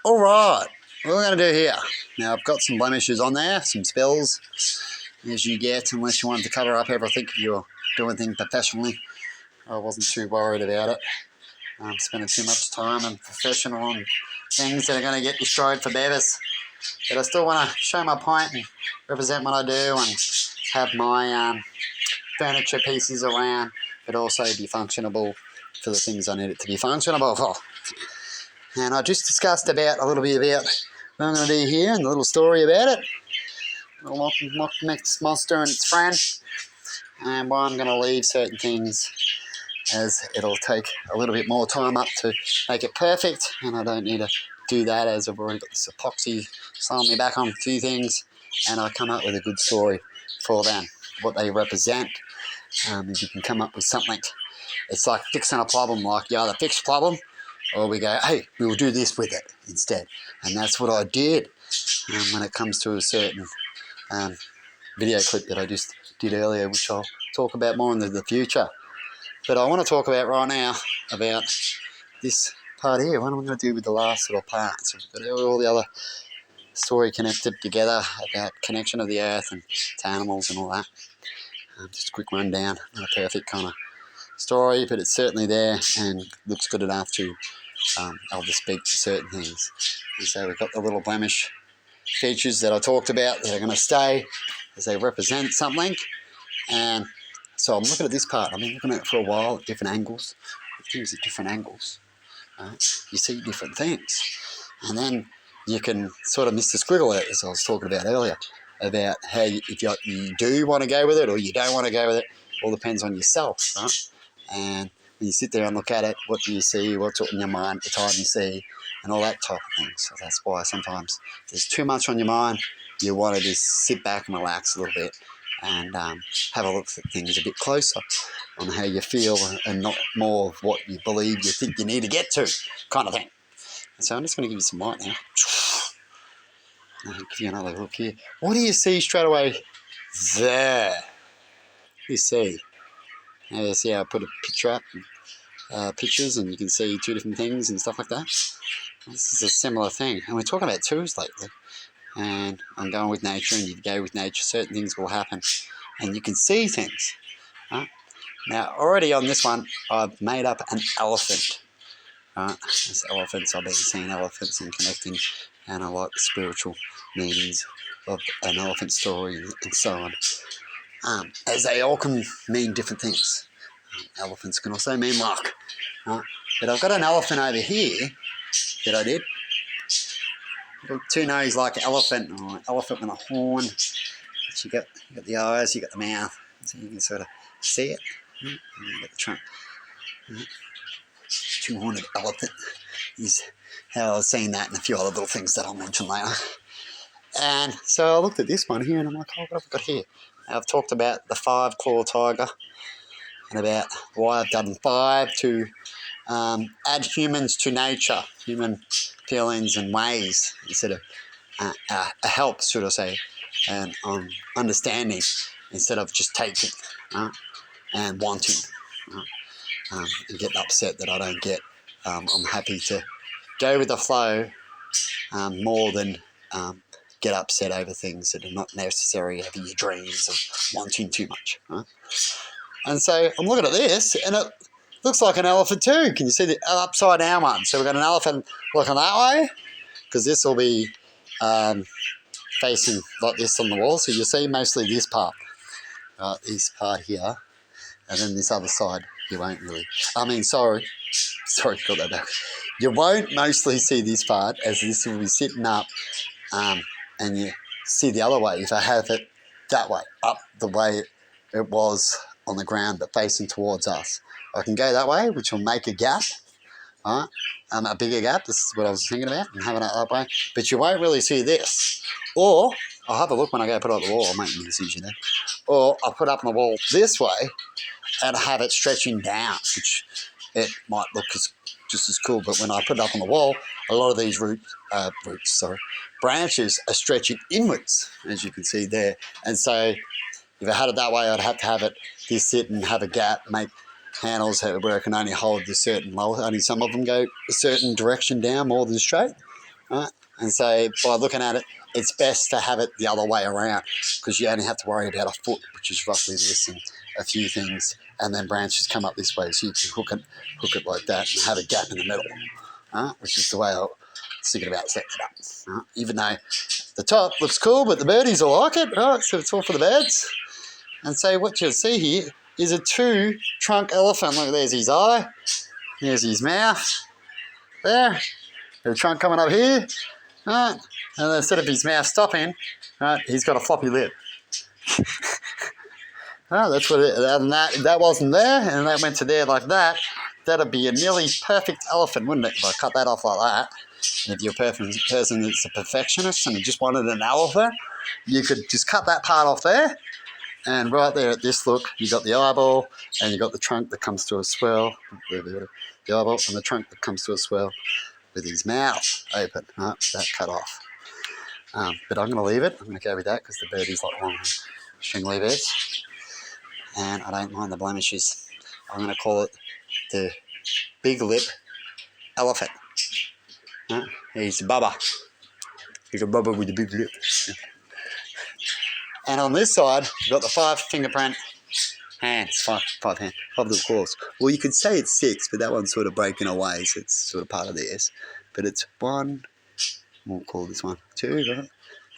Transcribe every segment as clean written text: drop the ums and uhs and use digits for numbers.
All right, what we're going to do here. Now, I've got some blemishes on there, some spills, as you get, unless you wanted to cover up everything if you're doing things professionally. I wasn't too worried about it. I'm spending too much time and professional on things that are going to get destroyed for beavers. But I still want to show my point and represent what I do and have my furniture pieces around, but also be functionable for the things I need it to be functionable for. And I just discussed a little bit about what I'm going to do here and the little story about it. Loch Ness Monster and its friend, and why I'm going to leave certain things, as it'll take a little bit more time up to make it perfect, and I don't need to do that as I've already got this epoxy slamming me back on a few things, and I come up with a good story for them, what they represent. If you can come up with something, it's like fixing a problem, like you either fix a problem or we go, hey, we'll do this with it instead. And that's what I did when it comes to a certain video clip that I just did earlier, which I'll talk about more in the future. But I want to talk about right now about this part here. What am I going to do with the last little part? So we've got all the other story connected together about connection of the earth and to animals and all that. Just a quick rundown, not a perfect kind of story, but it's certainly there and looks good enough to able to speak to certain things. And so we've got the little blemish features that I talked about that are going to stay as they represent something. And so I'm looking at this part. I've been looking at it for a while at different angles. Things at different angles. You see different things. And then you can sort of miss the squiggle out, as I was talking about earlier, about how if you do want to go with it or you don't want to go with it. All depends on yourself, right? And when you sit there and look at it, what do you see? What's in your mind at the time you see? And all that type of thing. So that's why sometimes there's too much on your mind. You want to just sit back and relax a little bit and have a look at things a bit closer on how you feel and not more of what you believe you think you need to get to, kind of thing. And so I'm just going to give you some light now. I'll give you another look here. What do you see straight away there? What do you see? You see how I put a picture up, pictures, and you can see two different things and stuff like that. This is a similar thing. And we're talking about twos lately. And I'm going with nature, and you go with nature, certain things will happen. And you can see things. Right? Now, already on this one, I've made up an elephant. Right? As elephants, I've been seeing elephants and connecting, and I like the spiritual meanings of an elephant story and so on. As they all can mean different things. Elephants can also mean luck. Right? But I've got an elephant over here that I did. Two nose like an elephant, or an elephant with a horn. You got the eyes, you got the mouth, so you can sort of see it. And you got the trunk. Two-horned elephant is how I was seeing that, and a few other little things that I'll mention later. And so I looked at this one here, and I'm like, oh, what have I got here? I've talked about the 5-claw tiger, and about why I've done 5 to add humans to nature, human feelings and ways, instead of a help, should I say, and understanding instead of just taking and wanting and getting upset that I don't get. I'm happy to go with the flow more than get upset over things that are not necessary, having your dreams of wanting too much. And so I'm looking at this, and it looks like an elephant too. Can you see the upside down one? So we've got an elephant looking that way, because this will be facing like this on the wall. So you'll see mostly this part here, and then this other side you won't really. Sorry, got that back. You won't mostly see this part, as this will be sitting up, and you see the other way if I have it that way, up the way it was on the ground, but facing towards us. I can go that way, which will make a gap, right? A bigger gap. This is what I was thinking about, and having it that way. But you won't really see this. Or I'll have a look when I go put it on the wall. I'll make a decision then. Or I'll put it up on the wall this way and have it stretching down, which it might look just as cool. But when I put it up on the wall, a lot of these branches are stretching inwards, as you can see there. And so if I had it that way, I'd have to have it this sit and have a gap, make handles where I can only hold the certain level. Only some of them go a certain direction down more than straight. right? And so by looking at it, it's best to have it the other way around because you only have to worry about a foot, which is roughly this, and a few things, and then branches come up this way, so you can hook it like that and have a gap in the middle, which is the way I was thinking about setting it up. Even though the top looks cool, but the birdies will like it, right? So it's all for the birds. And so what you'll see here is a 2-trunk elephant. Look, there's his eye, there's his mouth, there, the trunk coming up here, right? And instead of his mouth stopping, right, he's got a floppy lip. That's what it, and that wasn't there, and that went to there like that. That'd be a nearly perfect elephant, wouldn't it? If I cut that off like that. And if you're a person that's a perfectionist and you just wanted an elephant, you could just cut that part off there. And right there at this look, you got the eyeball and you got the trunk that comes to a swell. The eyeball and the trunk that comes to a swell with his mouth open. Right, that cut off. But I'm going to leave it. I'm going to go with that because the birdie's like one stringly birds. And I don't mind the blemishes. I'm going to call it the big lip elephant. He's Bubba. He's a Bubba with the big lip. And on this side, you've got the 5 fingerprint hands, 5 hand, 5 little claws. Well, you could say it's 6, but that one's sort of breaking away, so it's sort of part of theirs. But it's 1, we'll call this one 2, right?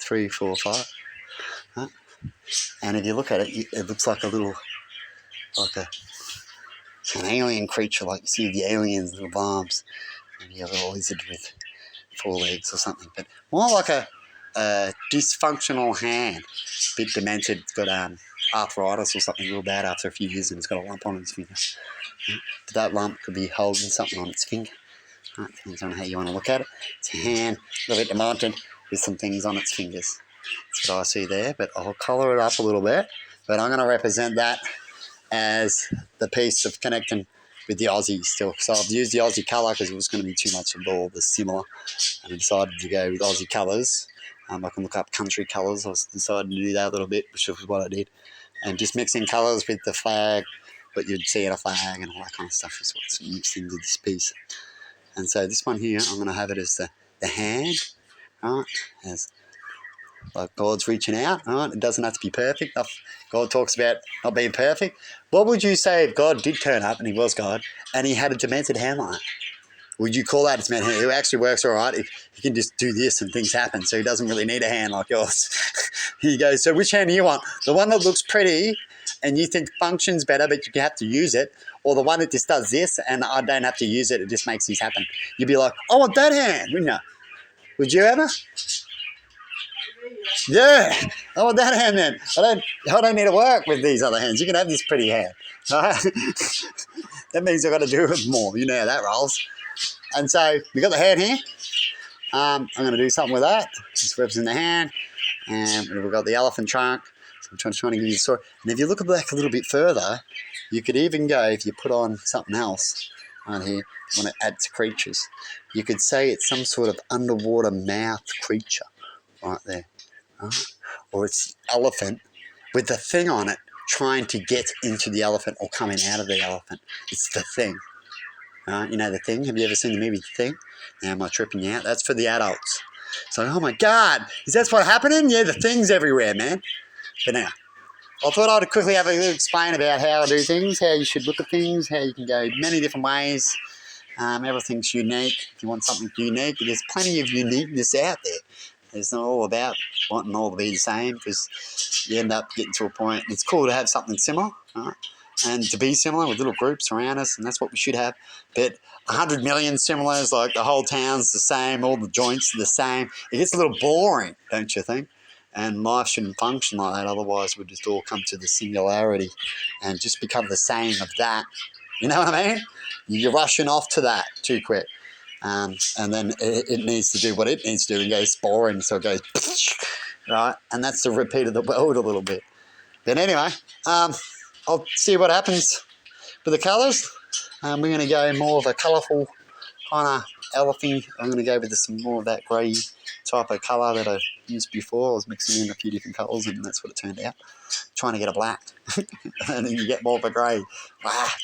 3, 4, 5. Right? And if you look at it, it looks like a little, like an alien creature, like you see the aliens, little arms. Maybe a little lizard with 4 legs or something, but more like a dysfunctional hand, a bit demented. It's got arthritis or something real bad after a few years, and it's got a lump on its finger. But that lump could be holding something on its finger. Depends on how you want to look at it. It's a hand, a little bit demented, with some things on its fingers. That's what I see there, but I'll colour it up a little bit. But I'm going to represent that as the piece of connecting with the Aussie still. So I've used the Aussie colour because it was going to be too much of all the similar, and I decided to go with Aussie colours. I can look up country colours. I decided to do that a little bit, which was what I did. And just mixing colours with the flag, what you'd see in a flag and all that kind of stuff is what's mixed into this piece. And so this one here, I'm going to have it as the hand, right? As like God's reaching out, right? It doesn't have to be perfect. God talks about not being perfect. What would you say if God did turn up, and he was God, and he had a demented hand like that? Would you call that his man? It actually works all right if he can just do this and things happen, so he doesn't really need a hand like yours. He goes, so which hand do you want? The one that looks pretty and you think functions better but you have to use it, or the one that just does this and I don't have to use it, it just makes this happen? You'd be like, I want that hand, wouldn't you? Would you ever? Yeah, I want that hand then. I don't need to work with these other hands. You can have this pretty hand. Right? That means I've got to do it more. You know how that rolls. And so we've got the hand here. I'm going to do something with that. Just represent the hand. And we've got the elephant trunk. So I'm trying to give you the story. And if you look back a little bit further, you could even go, if you put on something else right here, you want to add to creatures, you could say it's some sort of underwater mouth creature right there. Right? Or it's the elephant with the thing on it trying to get into the elephant or coming out of the elephant. It's the thing. You know The Thing? Have you ever seen the movie The Thing? Now am I tripping you out? That's for the adults. So, oh my God, is that what's happening? Yeah, the thing's everywhere, man. But now, I thought I'd quickly have a little explain about how I do things, how you should look at things, how you can go many different ways. Everything's unique. If you want something unique, there's plenty of uniqueness out there. It's not all about wanting all to be the same, because you end up getting to a point. It's cool to have something similar, right? And to be similar with little groups around us, and that's what we should have. But 100 million similars, like the whole town's the same, all the joints are the same. It gets a little boring, don't you think? And life shouldn't function like that. Otherwise, we'd just all come to the singularity and just become the same of that. You know what I mean? You're rushing off to that too quick. And then it needs to do what it needs to do and goes boring, so it goes, right? And that's the repeat of the world a little bit. But anyway, I'll see what happens with the colours. We're going to go more of a colourful kind of elephant. I'm going to go with some more of that grey type of colour that I used before. I was mixing in a few different colours, and that's what it turned out. Trying to get a black. And then you get more of a grey.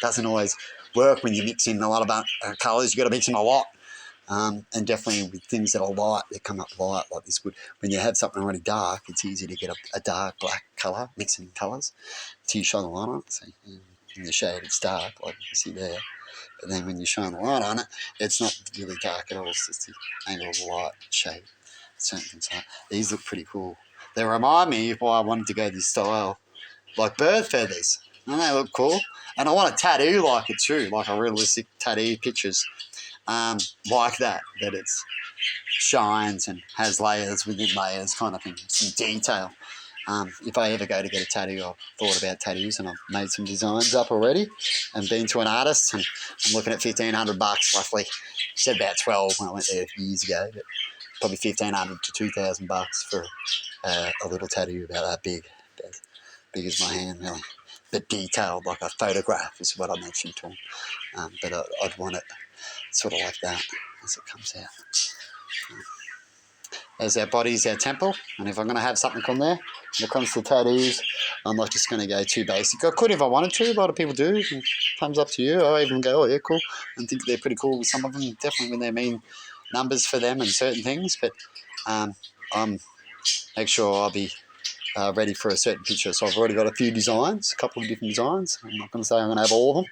Doesn't always work when you mix in a lot of colours. You've got to mix in a lot. And definitely with things that are light, they come up light like this would. When you have something already dark, it's easy to get a dark black colour, mixing colours, until you shine the light on it. So in the shade, it's dark, like you can see there. But then when you shine the light on it, it's not really dark at all. It's just the angle of the light, shade, certain things like that. These look pretty cool. They remind me of why I wanted to go this style, like bird feathers. And they look cool. And I want a tattoo like it too, like a realistic tattoo pictures. Like that it shines and has layers within layers kind of thing, some detail. If I ever go to get a tattoo, I've thought about tattoos and I've made some designs up already and been to an artist, and I'm looking at $1,500 roughly. Said about 12 when I went there a few years ago, but probably $1,500 to $2,000 for a little tattoo about that big as my hand really. But detailed, like a photograph is what I mentioned to him. But I'd want it sort of like that as it comes out. As our body's our temple, and if I'm going to have something on there, when it comes to tattoos, I'm not just going to go too basic. I could if I wanted to, a lot of people do. Thumbs up to you. I even go, oh yeah, cool, and think they're pretty cool with some of them, definitely when they mean numbers for them and certain things, but I'm make sure I'll be ready for a certain picture. So I've already got a few designs, a couple of different designs. I'm not going to say I'm going to have all of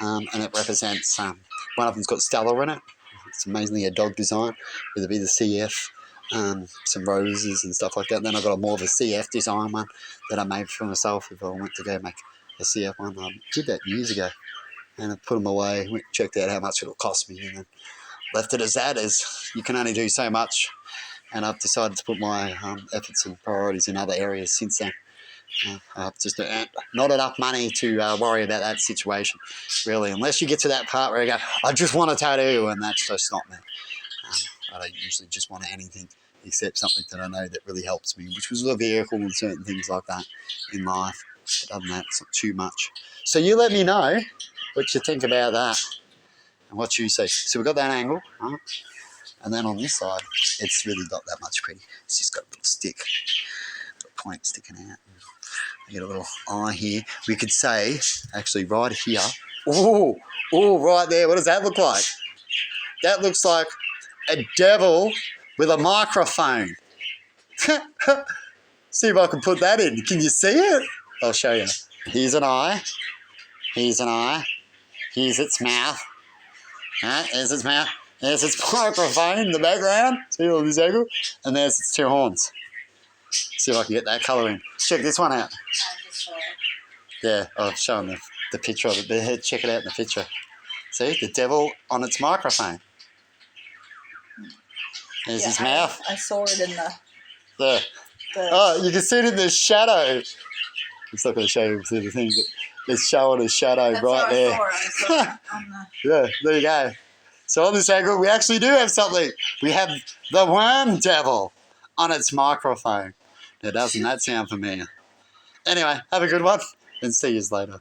them, and it represents, one of them's got Stella in it. It's amazingly a dog design with a bit of CF, some roses and stuff like that. And then I've got a more of a CF design one that I made for myself if I went to go make a CF one. I did that years ago, and I put them away, checked out how much it'll cost me, and then left it as that, as you can only do so much. And I've decided to put my efforts and priorities in other areas since then. I've just not enough money to worry about that situation, really, unless you get to that part where you go, I just want a tattoo, and that's just not me. I don't usually just want anything except something that I know that really helps me, which was a vehicle and certain things like that in life. But other than that, it's not too much. So you let me know what you think about that and what you see. So we've got that angle, right? And then on this side, it's really not that much pretty. It's just got a little stick, a point sticking out. I get a little eye here. We could say, actually, right here. Oh, right there. What does that look like? That looks like a devil with a microphone. See if I can put that in. Can you see it? I'll show you. Here's an eye. Here's an eye. Here's its mouth. There's its mouth. There's its microphone in the background. See all this angle? And there's its two horns. See if I can get that colour in. Check this one out. Yeah, I'll show them the picture of it. Check it out in the picture. See, the devil on its microphone. There's his mouth. I saw it in the... Oh, you can see it in the shadow. It's not going to show you the thing, but it's showing a shadow right there. Yeah, there you go. So on this angle, we actually do have something. We have the worm devil on its microphone. Now, doesn't that sound familiar? Anyway, have a good one, and see you later.